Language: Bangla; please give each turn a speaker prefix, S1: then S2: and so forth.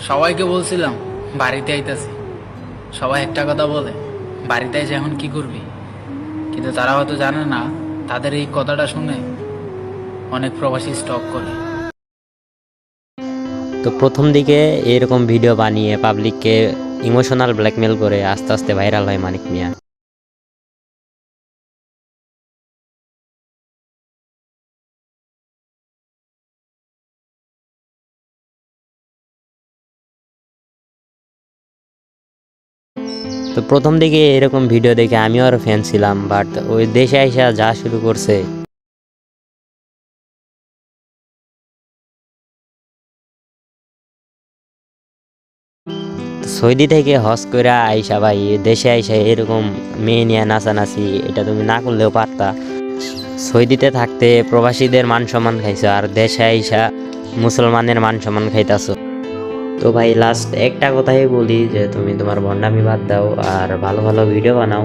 S1: সবাইকে বলছিলাম বাড়িতে আইতাছি। সবাই একটা কথা বলে, বাড়িতে এসে এখন কি করবি, কিন্তু তারা হয়তো জানে না তাদের এই কথাটা শুনে অনেক প্রবাসী স্টক করে।
S2: তো প্রথম দিকে এরকম ভিডিও বানিয়ে পাবলিককে ইমোশনাল ব্ল্যাকমেল করে আস্তে আস্তে ভাইরাল হয় মানিক মিয়া। তো প্রথম দিকে এরকম ভিডিও দেখে আমিও আর ফ্যান ছিলাম, বাট ওই দেশে আইসা যা শুরু করছে। তো সৌদি থেকে হজ করে আইসা ভাই দেশে আইসা এরকম মেয়ে নিয়ে নাচানাচি এটা তুমি না করলেও পারতা। সৌদিতে থাকতে প্রবাসীদের মান সম্মান খাইছো, আর দেশে আইসা মুসলমানের মান সম্মান খাইতাছো। তো ভাই লাস্ট একটা কথাই বলি যে তুমি তোমার ভণ্ডামি বাদ দাও আর ভালো ভালো ভিডিও বানাও।